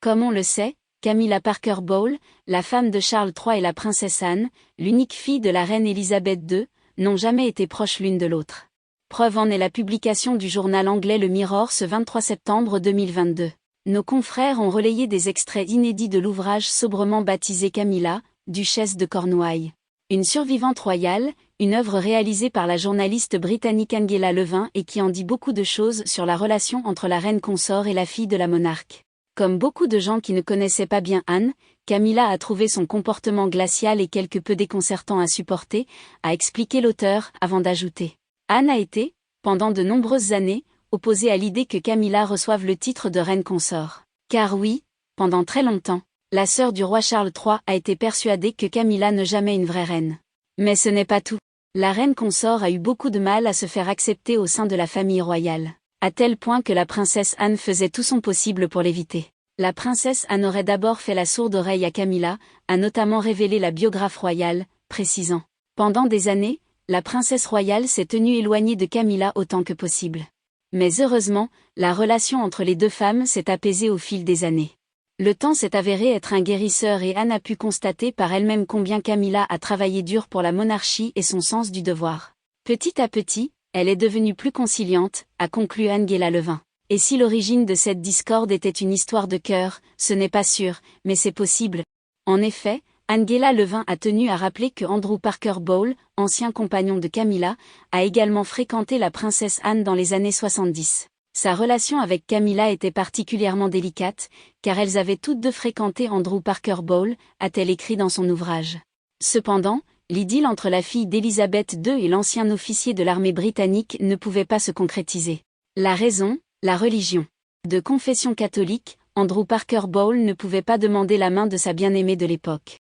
Comme on le sait, Camilla Parker Bowles, la femme de Charles III et la princesse Anne, l'unique fille de la reine Élisabeth II, n'ont jamais été proches l'une de l'autre. Preuve en est la publication du journal anglais Le Mirror ce 23 septembre 2022. Nos confrères ont relayé des extraits inédits de l'ouvrage sobrement baptisé Camilla, duchesse de Cornouailles. Une survivante royale, une œuvre réalisée par la journaliste britannique Angela Levin et qui en dit beaucoup de choses sur la relation entre la reine consort et la fille de la monarque. Comme beaucoup de gens qui ne connaissaient pas bien Anne, Camilla a trouvé son comportement glacial et quelque peu déconcertant à supporter, a expliqué l'auteur, avant d'ajouter. Anne a été, pendant de nombreuses années, opposée à l'idée que Camilla reçoive le titre de reine consort. Car oui, pendant très longtemps, la sœur du roi Charles III a été persuadée que Camilla ne jamais une vraie reine. Mais ce n'est pas tout. La reine consort a eu beaucoup de mal à se faire accepter au sein de la famille royale, à tel point que la princesse Anne faisait tout son possible pour l'éviter. La princesse Anne aurait d'abord fait la sourde oreille à Camilla, a notamment révélé la biographe royale, précisant. Pendant des années, la princesse royale s'est tenue éloignée de Camilla autant que possible. Mais heureusement, la relation entre les deux femmes s'est apaisée au fil des années. Le temps s'est avéré être un guérisseur et Anne a pu constater par elle-même combien Camilla a travaillé dur pour la monarchie et son sens du devoir. Petit à petit, elle est devenue plus conciliante, a conclu Angela Levin. Et si l'origine de cette discorde était une histoire de cœur, ce n'est pas sûr, mais c'est possible. En effet, Angela Levin a tenu à rappeler que Andrew Parker Bowles, ancien compagnon de Camilla, a également fréquenté la princesse Anne dans les années 70. Sa relation avec Camilla était particulièrement délicate, car elles avaient toutes deux fréquenté Andrew Parker Bowles, a-t-elle écrit dans son ouvrage. Cependant, l'idylle entre la fille d'Élisabeth II et l'ancien officier de l'armée britannique ne pouvait pas se concrétiser. La raison, la religion. De confession catholique, Andrew Parker Bowles ne pouvait pas demander la main de sa bien-aimée de l'époque.